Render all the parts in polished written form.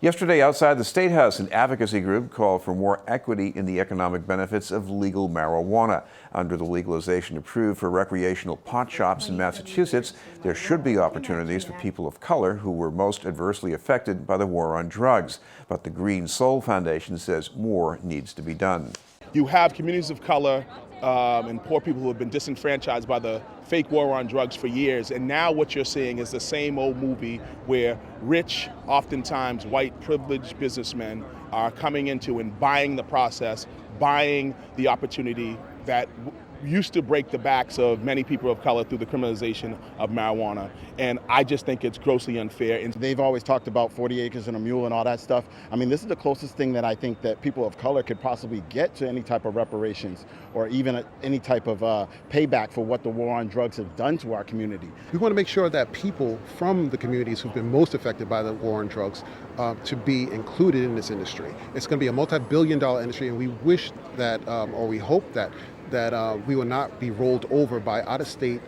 Yesterday, outside the State House, an advocacy group called for more equity in the economic benefits of legal marijuana. Under the legalization approved for recreational pot shops in Massachusetts, there should be opportunities for people of color who were most adversely affected by the war on drugs. But the Green Soul Foundation says more needs to be done. You have communities of color and poor people who have been disenfranchised by the fake war on drugs for years. And now what you're seeing is the same old movie where rich, oftentimes white privileged businessmen are coming into and buying the process, buying the opportunity that used to break the backs of many people of color through the criminalization of marijuana. And I just think it's grossly unfair. And they've always talked about 40 acres and a mule and all that stuff. I mean, this is the closest thing that I think that people of color could possibly get to any type of reparations or even any type of payback for what the war on drugs have done to our community. We want to make sure that people from the communities who've been most affected by the war on drugs to be included in this industry. It's going to be a multi-billion-dollar industry, and we wish that, or we hope that we will not be rolled over by out-of-state,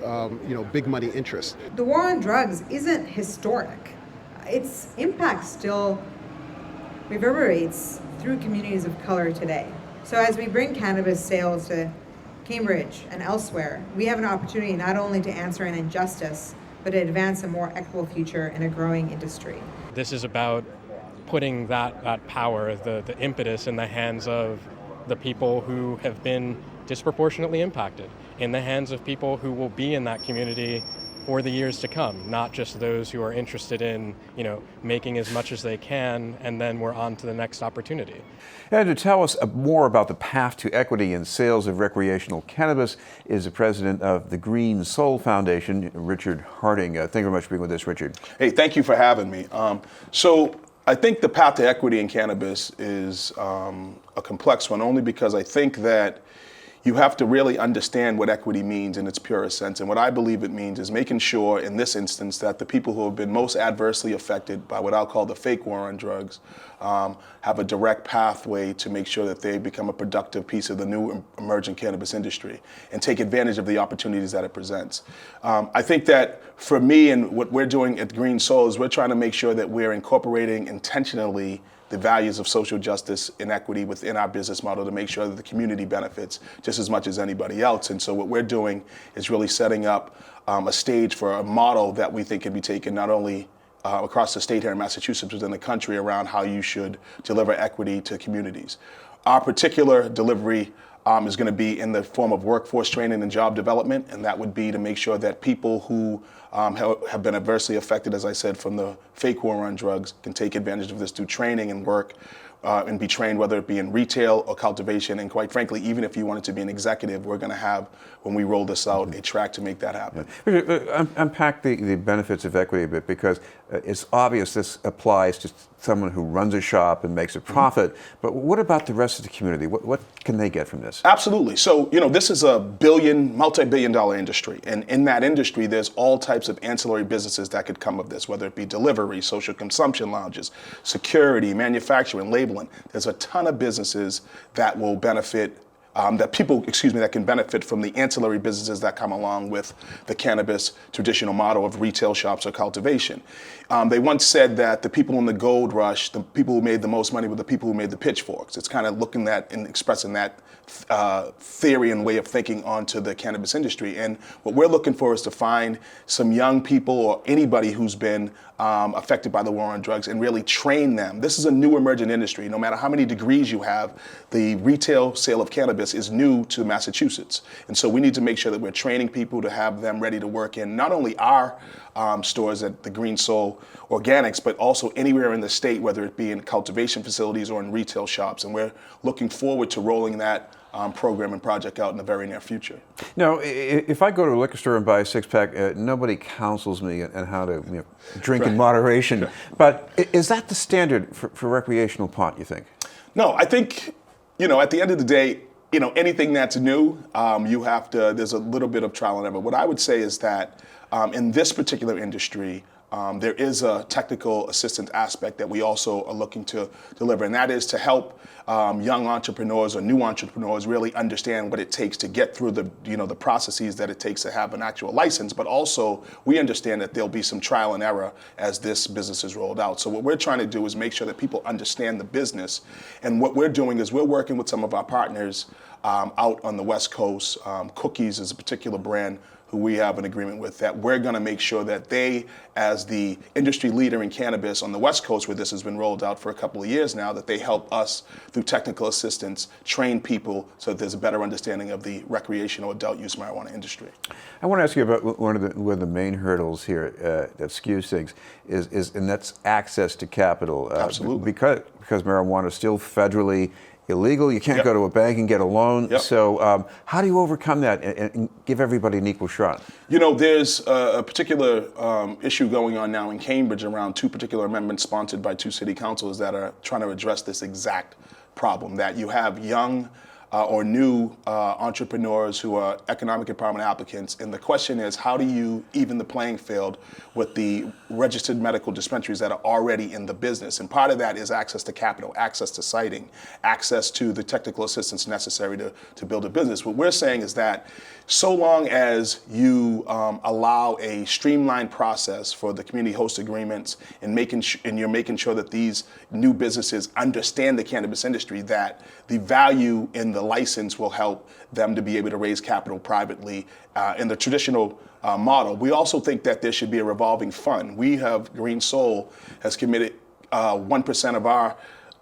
big money interests. The war on drugs isn't historic. Its impact still reverberates through communities of color today. So as we bring cannabis sales to Cambridge and elsewhere, we have an opportunity not only to answer an injustice, but to advance a more equitable future in a growing industry. This is about putting that power, the impetus in the hands of the people who have been disproportionately impacted, in the hands of people who will be in that community for the years to come, not just those who are interested in, making as much as they can, and then we're on to the next opportunity. And to tell us more about the path to equity in sales of recreational cannabis is the president of the Green Soul Foundation, Richard Harding. Thank you very much for being with us, Richard. Hey, thank you for having me. So I think the path to equity in cannabis is a complex one, only because I think that you have to really understand what equity means in its purest sense. And what I believe it means is making sure, in this instance, that the people who have been most adversely affected by what I'll call the fake war on drugs have a direct pathway to make sure that they become a productive piece of the new emerging cannabis industry and take advantage of the opportunities that it presents. I think that for me and what we're doing at Green Soul is we're trying to make sure that we're incorporating intentionally the values of social justice and equity within our business model to make sure that the community benefits just as much as anybody else. And so what we're doing is really setting up a stage for a model that we think can be taken not only across the state here in Massachusetts, but in the country around how you should deliver equity to communities. Our particular delivery is going to be in the form of workforce training and job development, and that would be to make sure that people who have been adversely affected, as I said, from the fake war on drugs can take advantage of this through training and work and be trained, whether it be in retail or cultivation. And quite frankly, even if you wanted to be an executive, we're going to have, when we roll this out, a track to make that happen. Unpack the benefits of equity a bit, because it's obvious this applies to someone who runs a shop and makes a profit, but what about the rest of the community? What can they get from this? Absolutely. So, this is a multi-billion-dollar industry, and in that industry, there's all types of ancillary businesses that could come of this, whether it be delivery, social consumption lounges, security, manufacturing, labeling. There's a ton of businesses that will benefit that can benefit from the ancillary businesses that come along with the cannabis traditional model of retail shops or cultivation. They once said that the people in the gold rush, the people who made the most money were the people who made the pitchforks. It's kind of looking at and expressing that theory and way of thinking onto the cannabis industry. And what we're looking for is to find some young people or anybody who's been affected by the war on drugs and really train them. This is a new emerging industry. No matter how many degrees you have, the retail sale of cannabis is new to Massachusetts. And so we need to make sure that we're training people to have them ready to work in not only our stores at the Green Soul Organics, but also anywhere in the state, whether it be in cultivation facilities or in retail shops. And we're looking forward to rolling that program and project out in the very near future. Now, if I go to a liquor store and buy a six-pack, nobody counsels me on how to drink in moderation. Sure. But is that the standard for recreational pot, you think? No, I think, at the end of the day, anything that's new, there's a little bit of trial and error. What I would say is that in this particular industry, there is a technical assistance aspect that we also are looking to deliver, and that is to help young entrepreneurs or new entrepreneurs really understand what it takes to get through the processes that it takes to have an actual license. But also, we understand that there'll be some trial and error as this business is rolled out. So what we're trying to do is make sure that people understand the business, and what we're doing is we're working with some of our partners out on the West Coast. Cookies is a particular brand who we have an agreement with, that we're going to make sure that they, as the industry leader in cannabis on the West Coast, where this has been rolled out for a couple of years now, that they help us through technical assistance train people so that there's a better understanding of the recreational adult use marijuana industry. I want to ask you about one of the main hurdles here that skews things and that's access to capital. Absolutely. Because marijuana is still federally illegal. You can't Yep. go to a bank and get a loan. Yep. So how do you overcome that and give everybody an equal shot? You know, there's a particular issue going on now in Cambridge around two particular amendments sponsored by two city councils that are trying to address this exact problem, that you have young or new entrepreneurs who are economic empowerment applicants. And the question is, how do you even the playing field with the registered medical dispensaries that are already in the business? And part of that is access to capital, access to siting, access to the technical assistance necessary to build a business. What we're saying is that so long as you allow a streamlined process for the community host agreements and you're making sure that these new businesses understand the cannabis industry, that the value in the license will help them to be able to raise capital privately in the traditional model. We also think that there should be a revolving fund. We have, Green Soul has committed 1% of our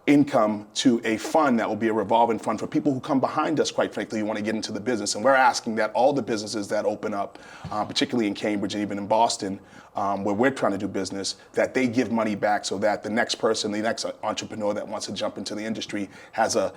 income to a fund that will be a revolving fund for people who come behind us, quite frankly, who want to get into the business. And we're asking that all the businesses that open up, particularly in Cambridge and even in Boston, where we're trying to do business, that they give money back so that the next person, the next entrepreneur that wants to jump into the industry has a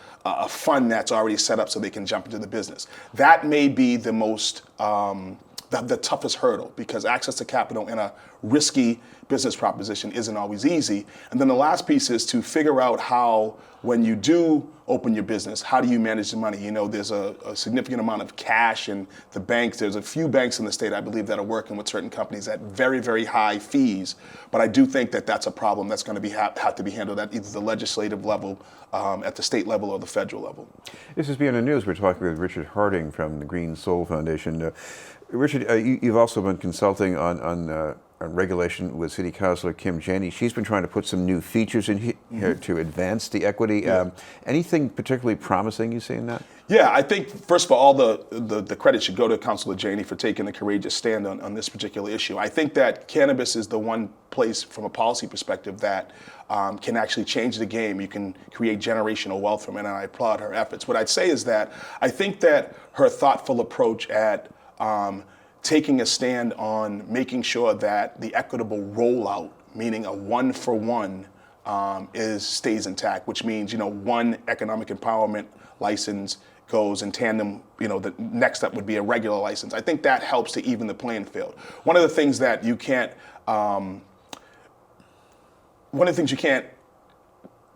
fund that's already set up so they can jump into the business. That may be the most the toughest hurdle, because access to capital in a risky business proposition isn't always easy. And then the last piece is to figure out how, when you do open your business, how do you manage the money? You know, there's a significant amount of cash in the banks. There's a few banks in the state, I believe, that are working with certain companies at very, very high fees. But I do think that that's a problem that's going to have to be handled at either the legislative level, at the state level, or the federal level. This is Beyond the News. We're talking with Richard Harding from the Green Soul Foundation. Richard, you've also been consulting on regulation with City Councilor Kim Janey. She's been trying to put some new features in here to advance the equity. Yeah. Anything particularly promising you see in that? Yeah, I think, first of all the credit should go to Councilor Janey for taking a courageous stand on this particular issue. I think that cannabis is the one place from a policy perspective that can actually change the game. You can create generational wealth from it, and I applaud her efforts. What I'd say is that I think that her thoughtful approach at taking a stand on making sure that the equitable rollout, meaning a 1-for-1, stays intact, which means, one economic empowerment license goes in tandem, the next step would be a regular license. I think that helps to even the playing field. One of the things you can't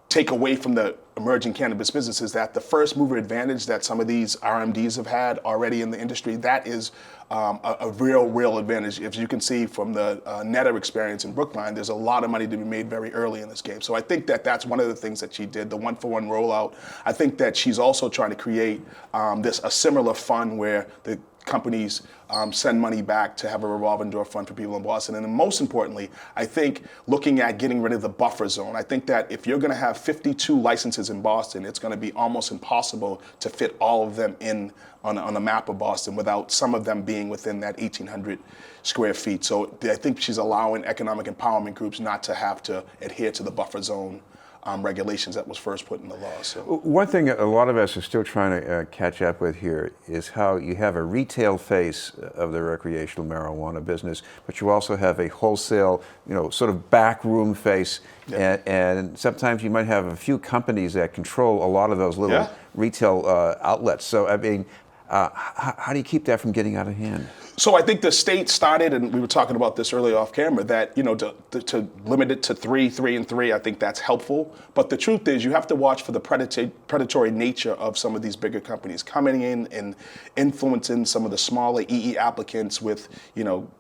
take away from the emerging cannabis business is that the first mover advantage that some of these RMDs have had already in the industry, that is a real advantage. If you can see from the Netta experience in Brookline, there's a lot of money to be made very early in this game. So I think that that's one of the things that she did, the 1-for-1 rollout. I think that she's also trying to create a similar fund where the companies send money back to have a revolving door fund for people in Boston. And then most importantly, I think looking at getting rid of the buffer zone. I think that if you're going to have 52 licenses in Boston, it's going to be almost impossible to fit all of them in on the map of Boston without some of them being within that 1,800 square feet. So I think she's allowing economic empowerment groups not to have to adhere to the buffer zone regulations that was first put in the law. So one thing a lot of us are still trying to catch up with here is how you have a retail face of the recreational marijuana business, but you also have a wholesale, sort of backroom face. Yeah. And sometimes you might have a few companies that control a lot of those little retail outlets. So, I mean, how do you keep that from getting out of hand? So I think the state started, and we were talking about this earlier off camera, that to limit it to 3 and 3, I think that's helpful. But the truth is, you have to watch for the predatory nature of some of these bigger companies coming in and influencing some of the smaller EE applicants with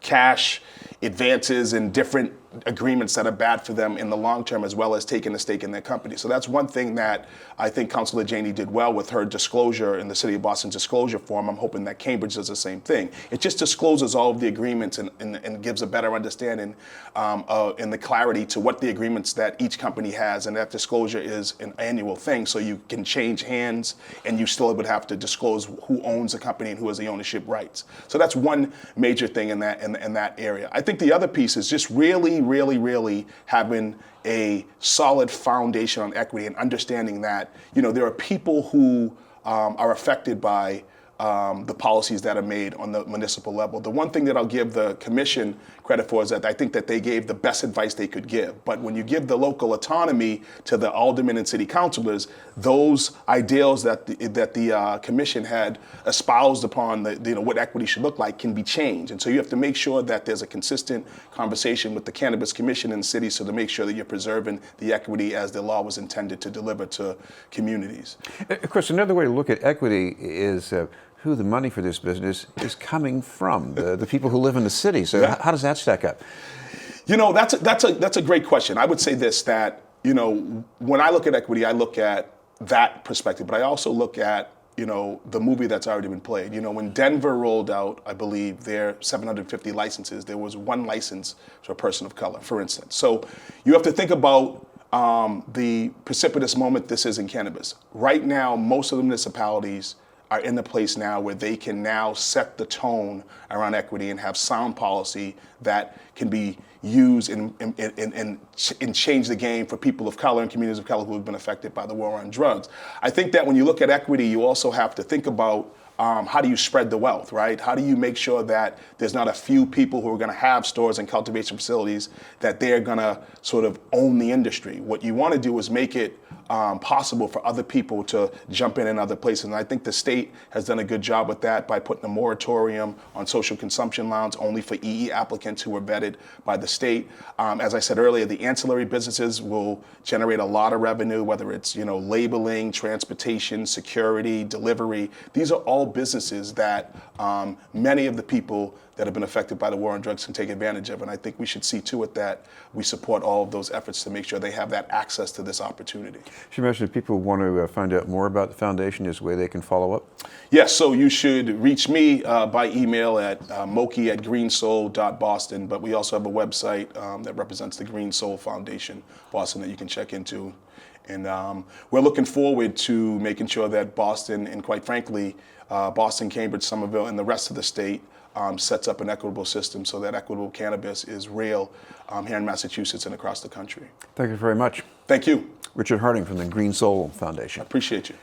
cash advances and different agreements that are bad for them in the long term, as well as taking a stake in their company. So that's one thing that I think Councilor Janey did well with her disclosure in the City of Boston disclosure form. I'm hoping that Cambridge does the same thing. It just discloses all of the agreements and gives a better understanding and the clarity to what the agreements that each company has. And that disclosure is an annual thing, so you can change hands and you still would have to disclose who owns the company and who has the ownership rights. So that's one major thing in that area. I think the other piece is just really having a solid foundation on equity and understanding that, you know, there are people who are affected by the policies that are made on the municipal level. The one thing that I'll give the commission credit for is that I think that they gave the best advice they could give. But when you give the local autonomy to the aldermen and city councilors, those ideals that the commission had espoused upon what equity should look like can be changed. And so you have to make sure that there's a consistent conversation with the Cannabis Commission in the city, so to make sure that you're preserving the equity as the law was intended to deliver to communities. Of course, another way to look at equity is who the money for this business is coming from, the people who live in the city. So Yeah. how does that stack up? You know, that's a great question. I would say this, that, you know, when I look at equity, I look at that perspective, but I also look at, you know, the movie that's already been played. You know, when Denver rolled out, I believe, their 750 licenses, there was one license for a person of color, for instance. So you have to think about the precipitous moment this is in cannabis. Right now, most of the municipalities are in the place now where they can now set the tone around equity and have sound policy that can be used and change the game for people of color and communities of color who have been affected by the war on drugs. I think that when you look at equity, you also have to think about how do you spread the wealth, right? How do you make sure that there's not a few people who are going to have stores and cultivation facilities that they're going to sort of own the industry? What you want to do is make it possible for other people to jump in other places. And I think the state has done a good job with that by putting a moratorium on social consumption lounge only for EE applicants who are vetted by the state. As I said earlier, the ancillary businesses will generate a lot of revenue, whether it's, you know, labeling, transportation, security, delivery. These are all businesses that many of the people that have been affected by the war on drugs can take advantage of. And I think we should see to it that we support all of those efforts to make sure they have that access to this opportunity. She mentioned if people want to find out more about the foundation, is a way they can follow up? Yes, so you should reach me by email at moki@greensoul.boston, but we also have a website that represents the Green Soul Foundation, Boston, that you can check into. And we're looking forward to making sure that Boston, and quite frankly, Boston, Cambridge, Somerville, and the rest of the state sets up an equitable system so that equitable cannabis is real here in Massachusetts and across the country. Thank you very much. Thank you. Richard Harding from the Green Soul Foundation. I appreciate you.